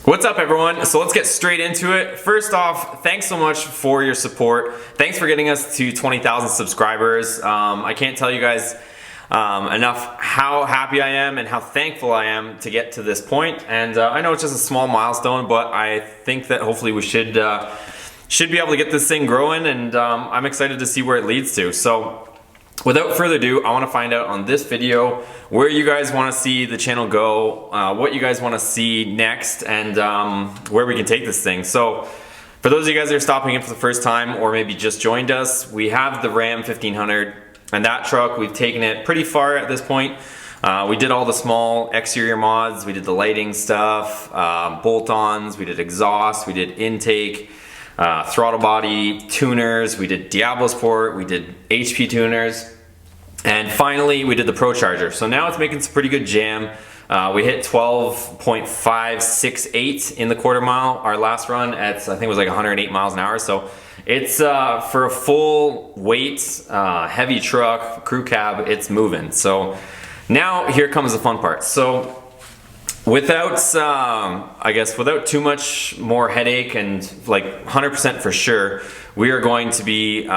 What's up, everyone? So let's get straight into it. First off, thanks so much for your support. Thanks for getting us to 20,000 subscribers. I can't tell you guys enough how happy I am and how thankful I am to get to this point. And I know it's just a small milestone, but I think that hopefully we should be able to get this thing growing, and I'm excited to see where it leads to. So without further ado, I want to find out on this video where you guys want to see the channel go, what you guys want to see next, and where we can take this thing. So for those of you guys that are stopping in for the first time or maybe just joined us, we have the Ram 1500, and that truck, we've taken it pretty far at this point. We did all the small exterior mods, we did the lighting stuff, bolt-ons, we did exhaust, we did intake, throttle body tuners, we did Diablo Sport, we did HP tuners, and finally we did the Pro Charger. So now it's making some pretty good jam. We hit 12.568 in the quarter mile. Our last run at, I think it was like 108 miles an hour. So it's for a full weight, heavy truck, crew cab, it's moving. So now here comes the fun part. So without, I guess, without too much more headache and like 100% for sure, we are going to be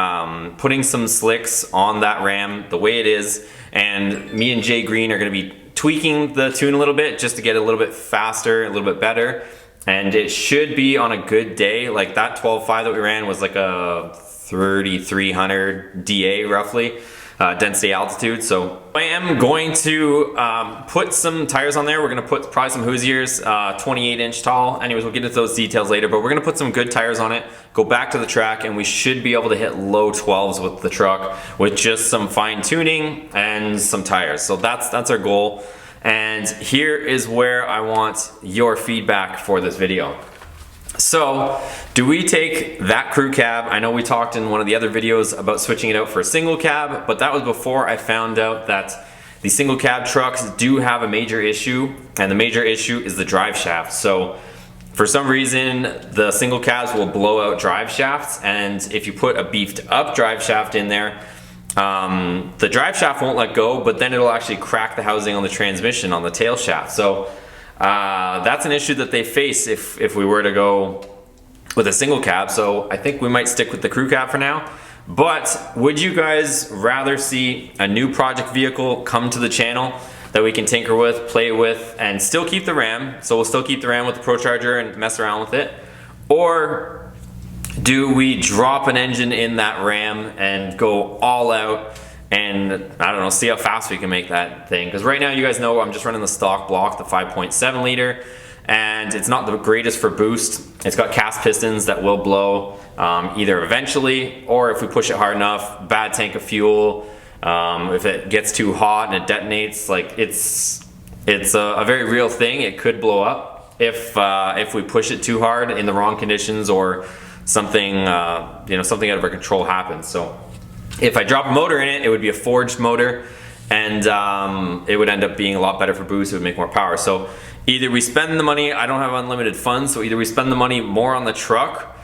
putting some slicks on that Ram the way it is, and me and Jay Green are going to be tweaking the tune a little bit just to get a little bit faster, a little bit better, and it should be on a good day. Like that 12.5 that we ran was like a 3,300 DA roughly. Density altitude. So I am going to put some tires on there. We're going to put probably some Hoosiers, 28 inch tall. Anyways, we'll get into those details later, but we're going to put some good tires on it, go back to the track, and we should be able to hit low 12s with the truck with just some fine tuning and some tires. So that's our goal. And here is where I want your feedback for this video. So, do we take that crew cab? I know we talked in one of the other videos about switching it out for a single cab, but that was before I found out that the single cab trucks do have a major issue, and the major issue is the drive shaft. So, for some reason, the single cabs will blow out drive shafts, and if you put a beefed up drive shaft in there, the drive shaft won't let go, but then it'll actually crack the housing on the transmission on the tail shaft. So, that's an issue that they face if we were to go with a single cab. So I think we might stick with the crew cab for now. But would you guys rather see a new project vehicle come to the channel that we can tinker with, play with, and still keep the Ram? So we'll still keep the Ram with the Pro Charger and mess around with it. Or do we drop an engine in that Ram and go all out and, I don't know, see how fast we can make that thing? Because right now, you guys know I'm just running the stock block, the 5.7 liter, and it's not the greatest for boost. It's got cast pistons that will blow either eventually, or if we push it hard enough, bad tank of fuel, if it gets too hot and it detonates, like it's a very real thing. It could blow up if we push it too hard in the wrong conditions, or something, something out of our control happens. So if I drop a motor in it, it would be a forged motor, and it would end up being a lot better for boost. It would make more power. So either we spend the money, I don't have unlimited funds, so either we spend the money more on the truck,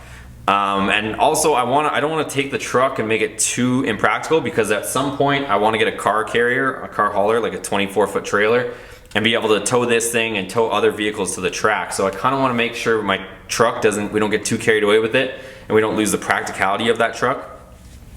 and also I don't want to take the truck and make it too impractical, because at some point I want to get a car carrier, a car hauler, like a 24-foot trailer, and be able to tow this thing and tow other vehicles to the track. So I kind of want to make sure my truck we don't get too carried away with it, and we don't lose the practicality of that truck.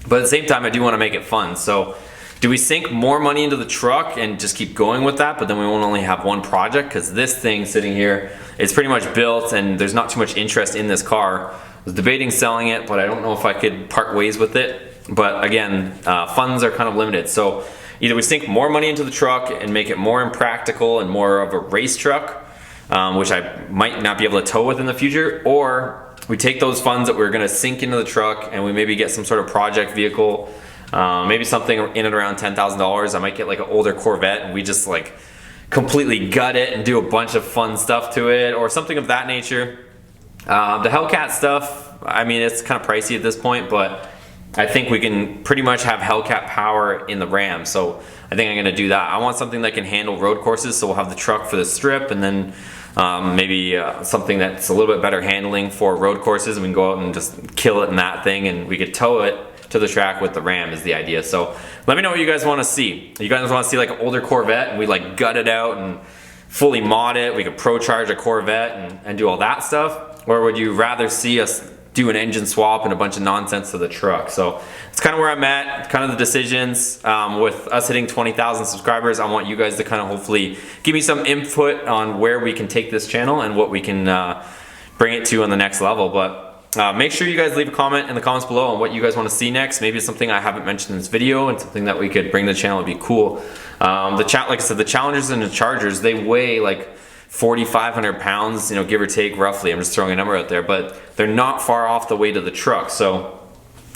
But at the same time, I do want to make it fun. So do we sink more money into the truck and just keep going with that, but then we won't only have one project? Because this thing sitting here is pretty much built, and there's not too much interest in this car. I was debating selling it, but I don't know if I could part ways with it. But again, funds are kind of limited. So either we sink more money into the truck and make it more impractical and more of a race truck, which I might not be able to tow with in the future, or we take those funds that we're going to sink into the truck and we maybe get some sort of project vehicle, maybe something in and around $10,000. I might get like an older Corvette and we just like completely gut it and do a bunch of fun stuff to it, or something of that nature. The Hellcat stuff, I mean, it's kind of pricey at this point, but I think we can pretty much have Hellcat power in the Ram. So I think I'm going to do that. I want something that can handle road courses, so we'll have the truck for the strip, and then maybe something that's a little bit better handling for road courses, and we can go out and just kill it in that thing, and we could tow it to the track with the Ram is the idea. So let me know what you guys want to see. You guys want to see like an older Corvette and we like gut it out and fully mod it, we could pro charge a Corvette and do all that stuff? Or would you rather see us do an engine swap and a bunch of nonsense to the truck? So it's kind of where I'm at, kind of the decisions. With us hitting 20,000 subscribers, I want you guys to kind of hopefully give me some input on where we can take this channel and what we can bring it to on the next level. But make sure you guys leave a comment in the comments below on what you guys want to see next. Maybe it's something I haven't mentioned in this video and something that we could bring to the channel would be cool. Like I said, the Challengers and the Chargers, they weigh like 4,500 pounds, you know, give or take roughly. I'm just throwing a number out there, but they're not far off the weight of the truck. So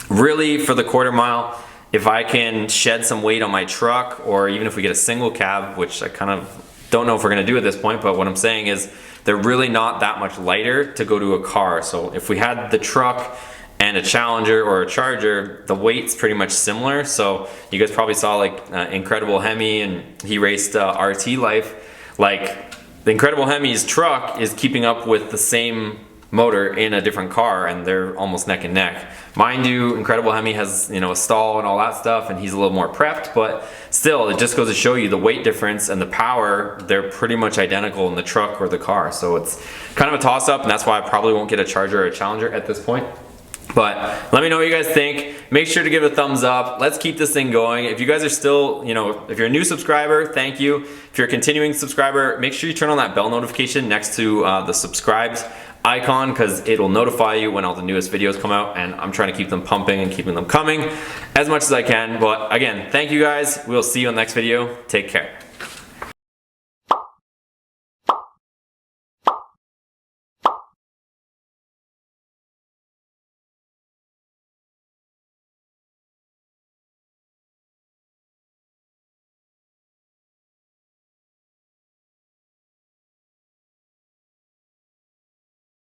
really for the quarter mile, if I can shed some weight on my truck, or even if we get a single cab, which I kind of don't know if we're gonna do at this point, but what I'm saying is they're really not that much lighter to go to a car. So if we had the truck and a Challenger or a Charger, the weight's pretty much similar. So you guys probably saw like Incredible Hemi, and he raced RT Life. Like the Incredible Hemi's truck is keeping up with the same motor in a different car, and they're almost neck and neck. Mind you, Incredible Hemi has, you know, a stall and all that stuff, and he's a little more prepped, but still, it just goes to show you the weight difference and the power, they're pretty much identical in the truck or the car. So it's kind of a toss-up, and that's why I probably won't get a Charger or a Challenger at this point. But let me know what you guys think. Make sure to give it a thumbs up. Let's keep this thing going. If you guys are still, you know, if you're a new subscriber, thank you. If you're a continuing subscriber, make sure you turn on that bell notification next to the subscribed icon, because it'll notify you when all the newest videos come out, and I'm trying to keep them pumping and keeping them coming as much as I can. But again, thank you guys. We'll see you in the next video. Take care.